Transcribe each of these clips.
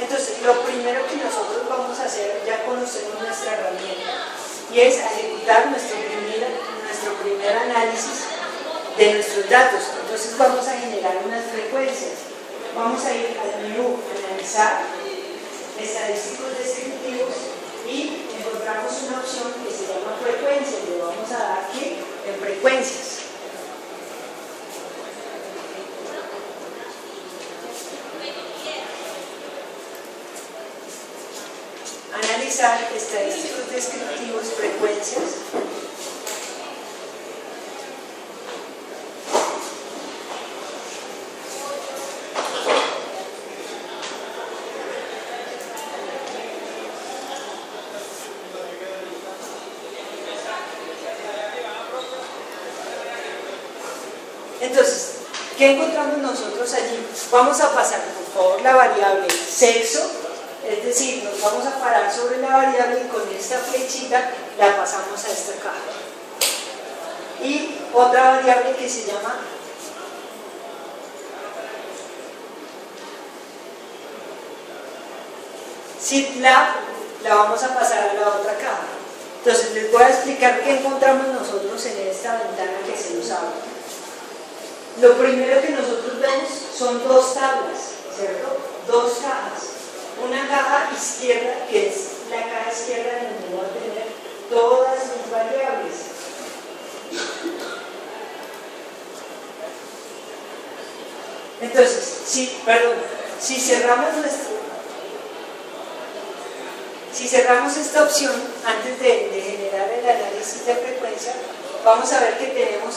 Entonces, lo primero que nosotros vamos a hacer, ya conocemos nuestra herramienta, y es ejecutar nuestro primer análisis de nuestros datos. Entonces vamos a generar unas frecuencias. Vamos a ir al menú, analizar, estadísticos descriptivos, y encontramos una opción que se llama frecuencias. Le vamos a dar clic en frecuencias. Analizar, estadísticos descriptivos, frecuencias. Entonces, ¿qué encontramos nosotros allí? Vamos a pasar, por favor, la variable sexo, es decir, nos vamos a parar sobre la variable y con esta flechita la pasamos a esta caja. Y otra variable que se llama SITLAB, la vamos a pasar a la otra caja. Entonces, les voy a explicar qué encontramos nosotros en esta ventana que se nos abre. Lo primero que nosotros vemos son dos tablas, ¿cierto? Dos cajas. Una caja izquierda, que es la caja izquierda donde voy a tener todas mis variables. Entonces, si cerramos esta opción antes de generar el análisis de frecuencia, vamos a ver que tenemos,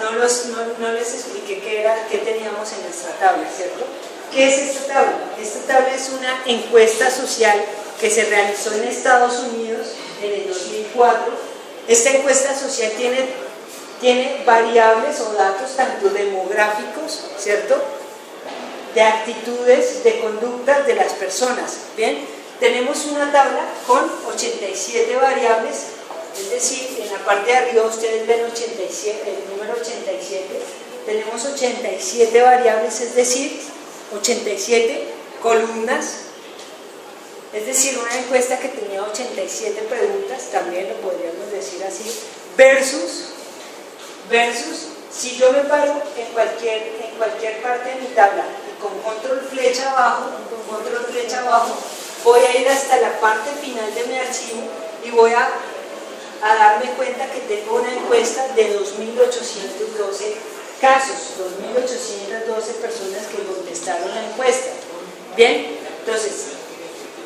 no les expliqué qué teníamos en nuestra tabla, ¿cierto? ¿Qué es esta tabla? Esta tabla es una encuesta social que se realizó en Estados Unidos en el 2004. Esta encuesta social tiene variables o datos tanto demográficos, ¿cierto?, de actitudes, de conductas de las personas. Bien, tenemos una tabla con 87 variables, es decir, en la parte de arriba ustedes ven 87, el número 87, tenemos 87 variables, es decir, 87 columnas, es decir, una encuesta que tenía 87 preguntas, también lo podríamos decir así, versus, si yo me paro en cualquier parte de mi tabla y con control flecha abajo, voy a ir hasta la parte final de mi archivo y voy a darme cuenta que tengo una encuesta de 2.812 casos, 2.812 personas que contestaron la encuesta. Bien, entonces,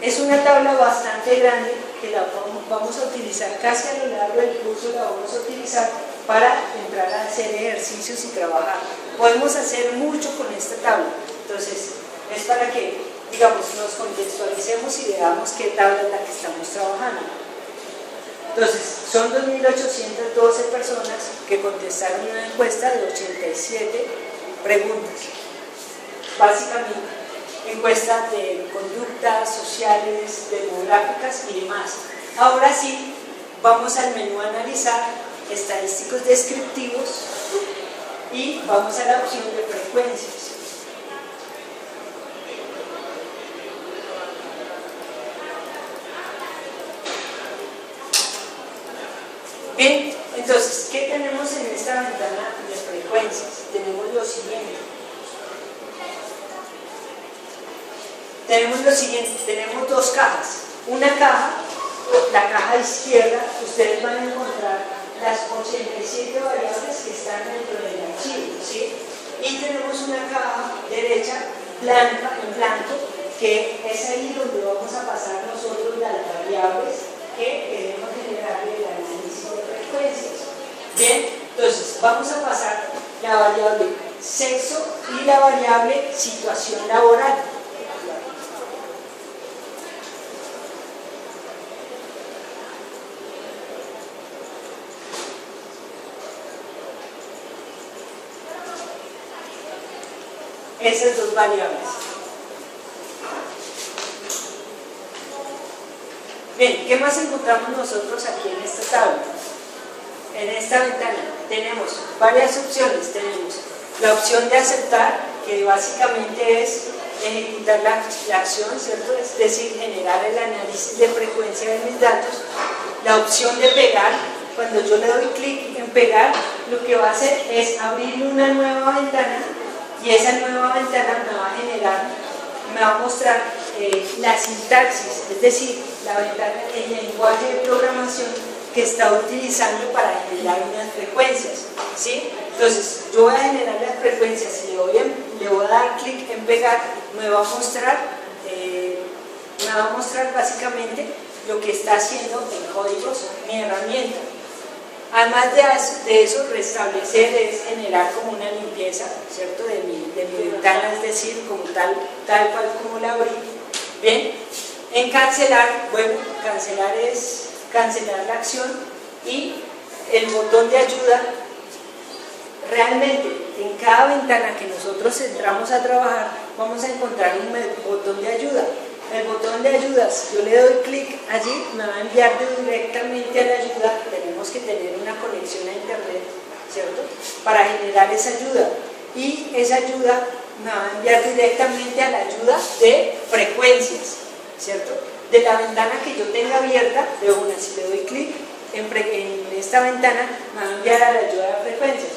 es una tabla bastante grande que la vamos a utilizar casi a lo largo del curso, la vamos a utilizar para entrar a hacer ejercicios y trabajar. Podemos hacer mucho con esta tabla, entonces es para que, digamos, nos contextualicemos y veamos qué tabla es la que estamos trabajando. Entonces, son 2.812 personas que contestaron una encuesta de 87 preguntas. Básicamente, encuestas de conductas sociales, demográficas y demás. Ahora sí, vamos al menú analizar, estadísticos descriptivos, y vamos a la opción de frecuencias. Bien, entonces, ¿qué tenemos en esta ventana de frecuencias? Tenemos lo siguiente. Tenemos dos cajas. Una caja, la caja izquierda, ustedes van a encontrar las 87 variables que están dentro del archivo, ¿sí? Y tenemos una caja derecha, blanca, en blanco, que es ahí donde vamos a pasar nosotros las variables que queremos generar del análisis de frecuencias. Bien, entonces vamos a pasar la variable sexo y la variable situación laboral. Esas dos variables. Bien, ¿qué más encontramos nosotros aquí en esta tabla? En esta ventana tenemos varias opciones. Tenemos la opción de aceptar, que básicamente es ejecutar la acción, ¿cierto? Es decir, generar el análisis de frecuencia de mis datos. La opción de pegar, cuando yo le doy clic en pegar, lo que va a hacer es abrir una nueva ventana y esa nueva ventana me va a generar, me va a mostrar la sintaxis, es decir, la ventana, el lenguaje de programación que está utilizando para generar unas frecuencias, ¿sí? Entonces, yo voy a generar las frecuencias y le voy a dar clic en pegar, me va a mostrar básicamente lo que está haciendo en códigos mi herramienta. Además de eso, restablecer es generar como una limpieza, ¿cierto? de mi ventana, es decir, como tal cual como la abrí. Bien, en cancelar, bueno, cancelar es cancelar la acción, y el botón de ayuda. Realmente en cada ventana que nosotros entramos a trabajar vamos a encontrar un botón de ayuda. El botón de ayuda, si yo le doy clic allí, me va a enviar directamente a la ayuda. Tenemos que tener una conexión a internet, ¿cierto?, para generar esa ayuda, y esa ayuda me va a enviar directamente a la ayuda de frecuencias, ¿cierto? De la ventana que yo tenga abierta, de una, si le doy clic en esta ventana, me va a enviar a la ayuda de frecuencias.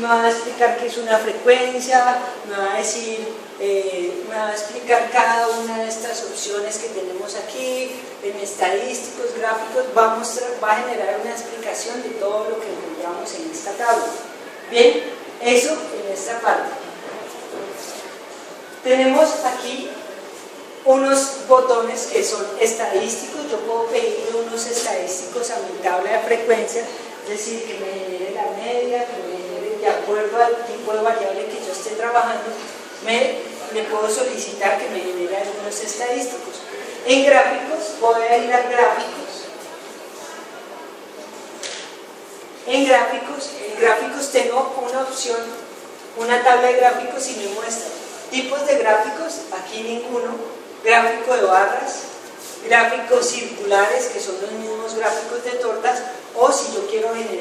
Me va a explicar qué es una frecuencia, me va a decir, me va a explicar cada una de estas opciones que tenemos aquí, en estadísticos, gráficos, va a generar una explicación de todo lo que encontramos en esta tabla. Bien, eso en esta parte. Tenemos aquí unos botones que son estadísticos. Yo puedo pedir unos estadísticos a mi tabla de frecuencia, es decir, que me genere la media, que me genere de acuerdo al tipo de variable que yo esté trabajando. Le puedo solicitar que me genere algunos estadísticos. En gráficos, voy a ir a gráficos. En gráficos tengo una opción, una tabla de gráficos, y me muestra tipos de gráficos, aquí ninguno, gráfico de barras, gráficos circulares, que son los mismos gráficos de tortas, o si yo quiero generar